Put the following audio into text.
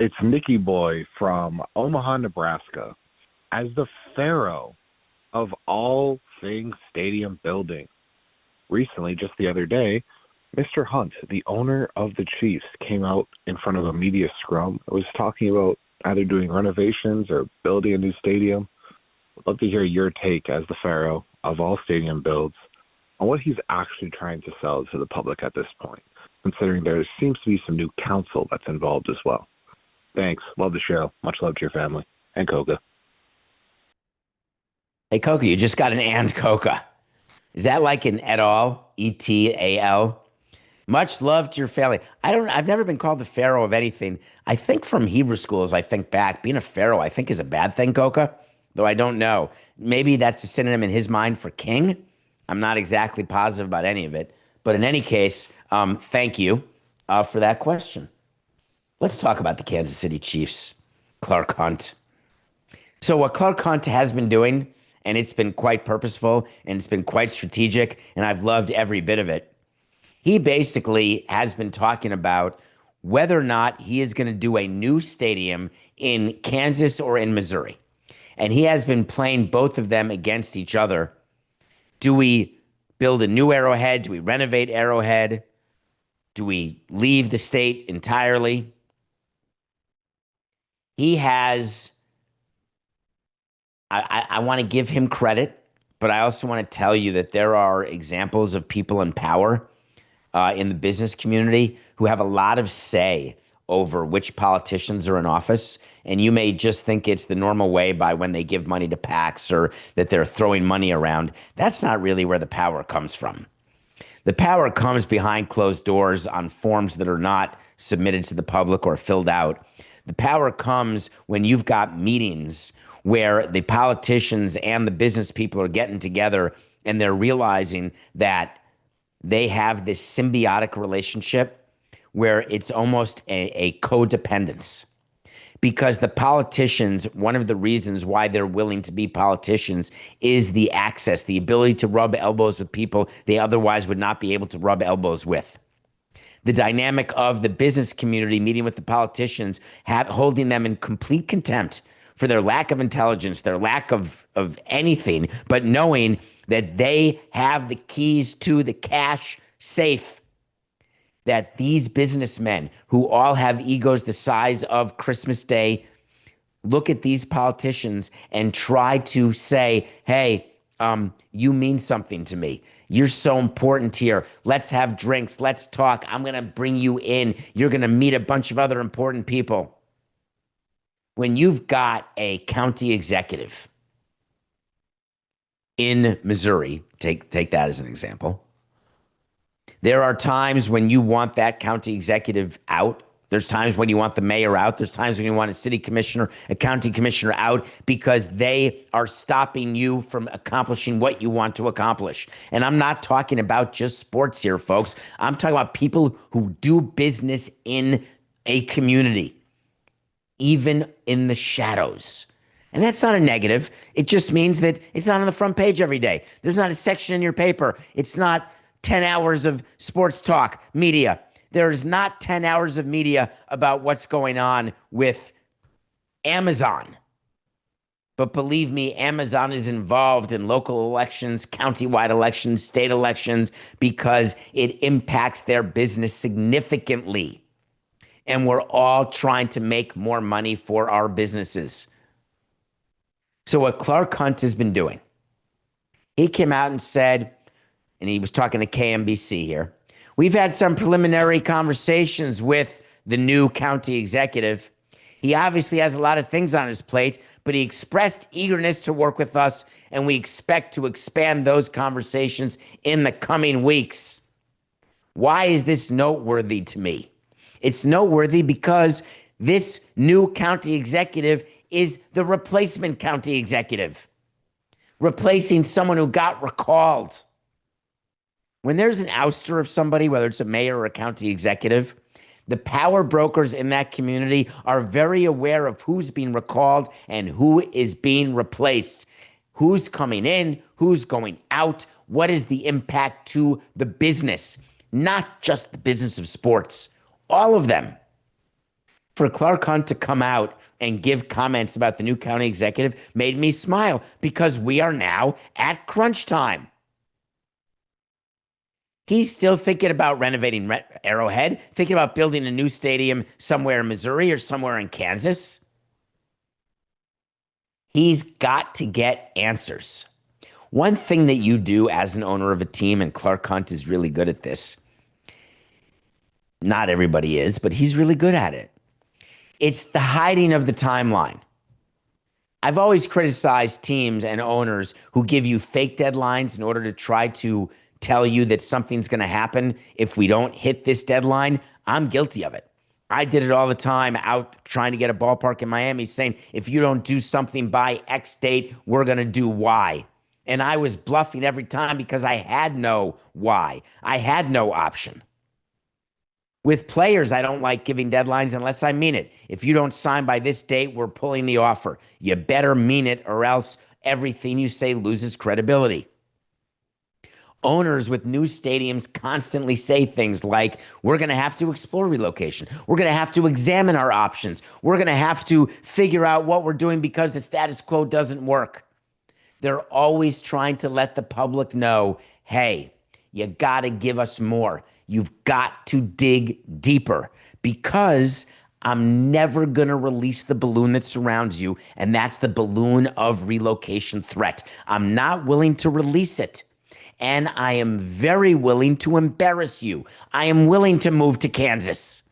It's Nicky Boy from Omaha, Nebraska. As the pharaoh of all things stadium building, recently, just the other day, Mr. Hunt, the owner of the Chiefs, came out in front of a media scrum. Was talking about either doing renovations or building a new stadium. I'd love to hear your take as the pharaoh of all stadium builds on what he's actually trying to sell to the public at this point, considering there seems to be some new counsel that's involved as well. Thanks. Love the show. Much love to your family. And Koga. Hey, Coca, you just got an and Coca. Is that like an et al? ETAL? Much love to your family. I've never been called the pharaoh of anything. I think from Hebrew schools, I think back, being a pharaoh, I think is a bad thing, Coca, though I don't know. Maybe that's a synonym in his mind for king. I'm not exactly positive about any of it. But in any case, thank you for that question. Let's talk about the Kansas City Chiefs, Clark Hunt. So what Clark Hunt has been doing, and it's been quite purposeful and it's been quite strategic, and I've loved every bit of it. He basically has been talking about whether or not he is going to do a new stadium in Kansas or in Missouri. And he has been playing both of them against each other. Do we build a new Arrowhead? Do we renovate Arrowhead? Do we leave the state entirely? He has I want to give him credit, but I also want to tell you that there are examples of people in power in the business community who have a lot of say over which politicians are in office. And you may just think it's the normal way by when they give money to PACs or that they're throwing money around. That's not really where the power comes from. The power comes behind closed doors on forms that are not submitted to the public or filled out. The power comes when you've got meetings where the politicians and the business people are getting together and they're realizing that they have this symbiotic relationship where it's almost a codependence. Because the politicians, one of the reasons why they're willing to be politicians is the access, the ability to rub elbows with people they otherwise would not be able to rub elbows with. The dynamic of the business community meeting with the politicians, holding them in complete contempt for their lack of intelligence, their lack of anything, but knowing that they have the keys to the cash safe, that these businessmen who all have egos the size of Christmas Day look at these politicians and try to say, hey, you mean something to me. You're so important here. Let's have drinks. Let's talk. I'm going to bring you in. You're going to meet a bunch of other important people. When you've got a county executive in Missouri, take that as an example. There are times when you want that county executive out. There's times when you want the mayor out. There's times when you want a city commissioner, a county commissioner out because they are stopping you from accomplishing what you want to accomplish. And I'm not talking about just sports here, folks. I'm talking about people who do business in a community, even in the shadows. And that's not a negative. It just means that it's not on the front page every day. There's not a section in your paper. It's not 10 hours of sports talk media. There is not 10 hours of media about what's going on with Amazon. But believe me, Amazon is involved in local elections, countywide elections, state elections, because it impacts their business significantly. And we're all trying to make more money for our businesses. So what Clark Hunt has been doing, he came out and said, and he was talking to KMBC here, we've had some preliminary conversations with the new county executive. He obviously has a lot of things on his plate, but he expressed eagerness to work with us, and we expect to expand those conversations in the coming weeks. Why is this noteworthy to me? It's noteworthy because this new county executive is the replacement county executive, replacing someone who got recalled. When there's an ouster of somebody, whether it's a mayor or a county executive, the power brokers in that community are very aware of who's being recalled and who is being replaced, who's coming in, who's going out, what is the impact to the business, not just the business of sports, all of them. For Clark Hunt to come out and give comments about the new county executive made me smile because we are now at crunch time. He's still thinking about renovating Arrowhead, thinking about building a new stadium somewhere in Missouri or somewhere in Kansas. He's got to get answers. One thing that you do as an owner of a team, and Clark Hunt is really good at this. Not everybody is, but he's really good at it. It's the hiding of the timeline. I've always criticized teams and owners who give you fake deadlines in order to try to tell you that something's going to happen if we don't hit this deadline. I'm guilty of it. I did it all the time out trying to get a ballpark in Miami saying, if you don't do something by X date, we're going to do Y. And I was bluffing every time because I had no Y. I had no option. With players, I don't like giving deadlines unless I mean it. If you don't sign by this date, we're pulling the offer. You better mean it or else everything you say loses credibility. Owners with new stadiums constantly say things like, we're going to have to explore relocation. We're going to have to examine our options. We're going to have to figure out what we're doing because the status quo doesn't work. They're always trying to let the public know, hey, you got to give us more. You've got to dig deeper because I'm never going to release the balloon that surrounds you, and that's the balloon of relocation threat. I'm not willing to release it, and I am very willing to embarrass you. I am willing to move to Kansas.